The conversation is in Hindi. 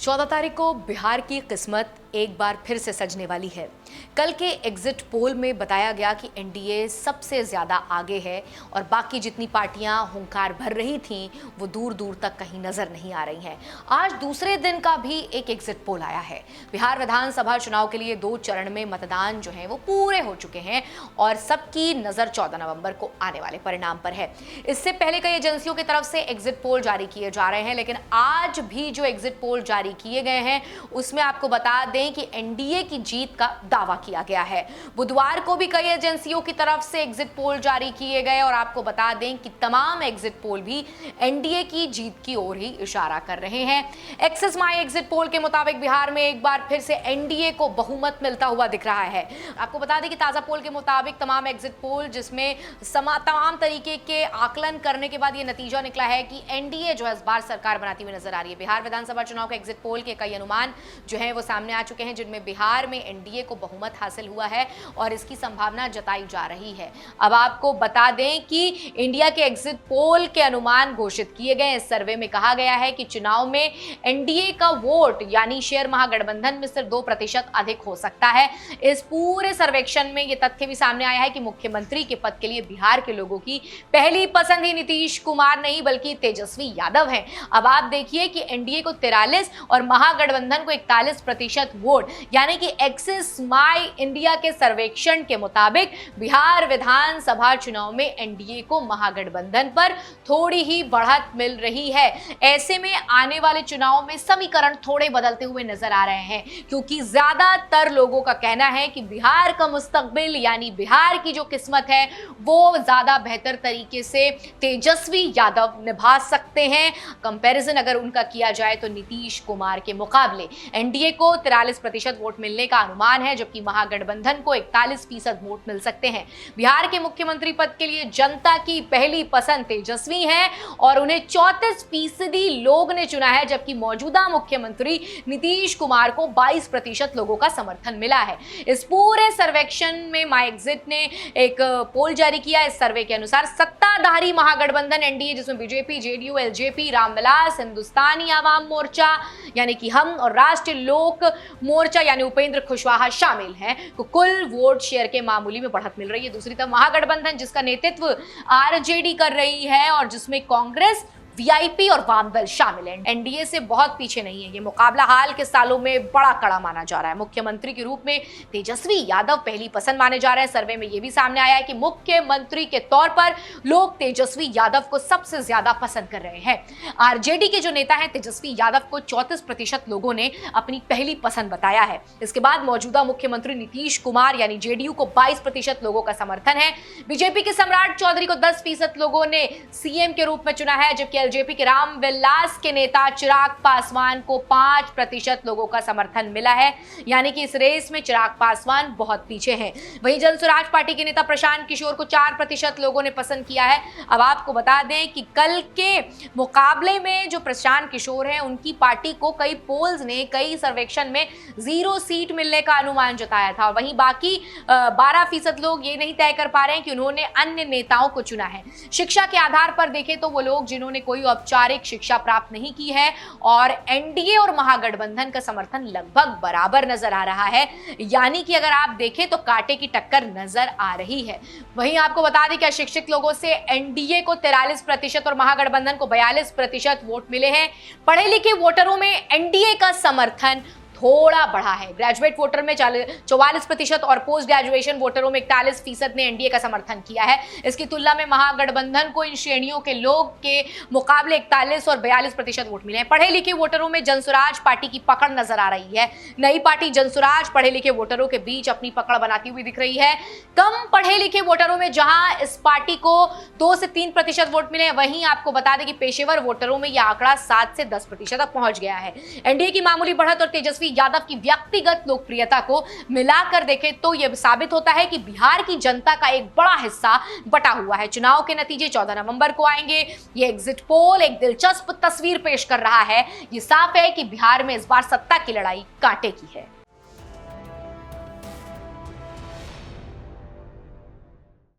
14 तारीख को बिहार की किस्मत एक बार फिर से सजने वाली है। कल के एग्जिट पोल में बताया गया कि एनडीए सबसे ज़्यादा आगे है और बाकी जितनी पार्टियां हुंकार भर रही थीं वो दूर दूर तक कहीं नज़र नहीं आ रही हैं। आज दूसरे दिन का भी एक एग्जिट पोल आया है। बिहार विधानसभा चुनाव के लिए 2 चरण में मतदान जो है वो पूरे हो चुके हैं और सबकी नज़र 14 नवंबर को आने वाले परिणाम पर है। इससे पहले कई एजेंसियों की तरफ से एग्जिट पोल जारी किए जा रहे हैं, लेकिन आज भी जो एग्जिट पोल जारी किए गए हैं उसमें आपको बता दें कि एनडीए की जीत का दावा किया गया है। बुधवार को भी कई एजेंसियों की तरफ से एग्जिट पोल जारी किए गए और आपको बता दें कि तमाम एग्जिट पोल भी एनडीए की जीत की ओर ही इशारा कर रहे हैं। एक्सिस माई एग्जिट पोल के मुताबिक बिहार में एक बार फिर से एनडीए को बहुमत मिलता हुआ दिख रहा है। आपको बता दें कि ताजा पोल के मुताबिक तमाम एग्जिट पोल जिसमें तमाम तरीके के आकलन करने के बाद यह नतीजा निकला है कि एनडीए जो है इस बार सरकार बनाती हुई नजर आ रही है। बिहार विधानसभा चुनाव के एग्जिट पोल के कई अनुमान जो है वो सामने आ चुके हैं, जिनमें बिहार में एनडीए को बहुमत हासिल हुआ है और इसकी संभावना जताई जा रही है। अब आपको बता दें कि इंडिया के एग्जिट पोल के अनुमान घोषित किए गए। इस सर्वे में कहा गया है कि चुनाव में एनडीए का वोट यानी शेयर महागठबंधन में सिर्फ 2% अधिक हो सकता है। इस पूरे सर्वेक्षण में यह तथ्य भी सामने आया है कि मुख्यमंत्री के पद के लिए बिहार के लोगों की पहली पसंद ही नीतीश कुमार नहीं बल्कि तेजस्वी यादव है। अब आप देखिए कि एनडीए को 43 और महागठबंधन को 41% वोट यानी कि एक्सिस माई इंडिया के सर्वेक्षण के मुताबिक बिहार विधानसभा चुनाव में एनडीए को महागठबंधन पर थोड़ी ही बढ़त मिल रही है। ऐसे में आने वाले चुनाव में समीकरण थोड़े बदलते हुए नजर आ रहे हैं, क्योंकि ज्यादातर लोगों का कहना है कि बिहार का मुस्तकबिल यानी बिहार की जो किस्मत है वो ज्यादा बेहतर तरीके से तेजस्वी यादव निभा सकते हैं। कंपैरिजन अगर उनका किया जाए तो नीतीश कुमार के मुकाबले एनडीए को 43% वोट मिलने का अनुमान है, जबकि महागठबंधन को 41% वोट मिल सकते हैं। बिहार के मुख्यमंत्री पद के लिए जनता की पहली पसंद तेजस्वी है और उन्हें 34% लोग ने चुना है, जबकि मौजूदा मुख्यमंत्री नीतीश कुमार को 22% लोगों का समर्थन मिला है। इस पूरे सर्वेक्षण में माई एग्जिट ने एक पोल जारी किया। इस सर्वे के अनुसार सत्ताधारी महागठबंधन एनडीए जिसमें BJP, JDU, LJP, Ramvilas, Hindustani Awam Morcha यानी कि हम और राष्ट्रीय लोक मोर्चा यानी उपेंद्र कुशवाहा शामिल हैं, कुल वोट शेयर के मामूली में बढ़त मिल रही है। दूसरी तरफ महागठबंधन जिसका नेतृत्व आरजेडी कर रही है और जिसमें कांग्रेस, वीआईपी और वाम दल शामिल हैं, एनडीए से बहुत पीछे नहीं है। ये मुकाबला हाल के सालों में बड़ा कड़ा माना जा रहा है। मुख्यमंत्री के रूप में तेजस्वी यादव पहली पसंद माने जा रहे हैं। सर्वे में यह भी सामने आया है कि मुख्यमंत्री के तौर पर लोग तेजस्वी यादव को सबसे ज्यादा पसंद कर रहे हैं। आरजेडी के जो नेता हैं तेजस्वी यादव को 34% लोगों ने अपनी पहली पसंद बताया है। इसके बाद मौजूदा मुख्यमंत्री नीतीश कुमार यानी जेडीयू को 22% लोगों का समर्थन है। बीजेपी के सम्राट चौधरी को 10% लोगों ने सीएम के रूप में चुना है, जबकि एलजेपी के रामविलास के नेता चिराग पासवान को 5% लोगों का समर्थन मिला है, यानी कि इस रेस में चिराग पासवान बहुत पीछे हैं। वहीं जनसुराज पार्टी के नेता प्रशांत किशोर को 4% लोगों ने पसंद किया है। अब आपको बता दें कि कल के मुकाबले में जो प्रशांत किशोर हैं उनकी पार्टी को कई पोल्स ने, कई सर्वेक्षण में 0 सीट मिलने का अनुमान जताया था। वहीं बाकी 12% लोग ये नहीं तय कर पा रहे हैं कि उन्होंने अन्य नेताओं को चुना है। शिक्षा के आधार पर देखें तो वो लोग जिन्होंने कोई औपचारिक शिक्षा प्राप्त नहीं की है और एनडीए और महागठबंधन का समर्थन लगभग बराबर नजर आ रहा है, यानी कि अगर आप देखें तो कांटे की टक्कर नजर आ रही है। वहीं आपको बता दें कि अशिक्षित लोगों से एनडीए को 43% और महागठबंधन को 42% वोट मिले हैं। पढ़े लिखे वोटरों में एनडीए का समर्थन थोड़ा बढ़ा है। ग्रेजुएट वोटर में 44% और पोस्ट ग्रेजुएशन वोटरों में 41% ने एनडीए का समर्थन किया है। इसकी तुलना में महागठबंधन को इन श्रेणियों के लोग के मुकाबले 41 और 42% वोट मिले हैं। पढ़े लिखे वोटरों में जनसुराज पार्टी की पकड़ नजर आ रही है। नई पार्टी जनसुराज पढ़े लिखे वोटरों के बीच अपनी पकड़ बनाती हुई दिख रही है। कम पढ़े लिखे वोटरों में जहां इस पार्टी को 2 से 3% वोट मिले हैं, वहीं आपको बता दें कि पेशेवर वोटरों में यह आंकड़ा 7 से 10% तक पहुंच गया है। एनडीए की मामूली बढ़त और तेजस्वी यादव की व्यक्तिगत लोकप्रियता को मिलाकर देखें तो यह साबित होता है कि बिहार की जनता का एक बड़ा हिस्सा बटा हुआ है। चुनाव के नतीजे 14 नवंबर को आएंगे। यह एग्जिट पोल एक दिलचस्प तस्वीर पेश कर रहा है। यह साफ है कि बिहार में इस बार सत्ता की लड़ाई कांटे की है।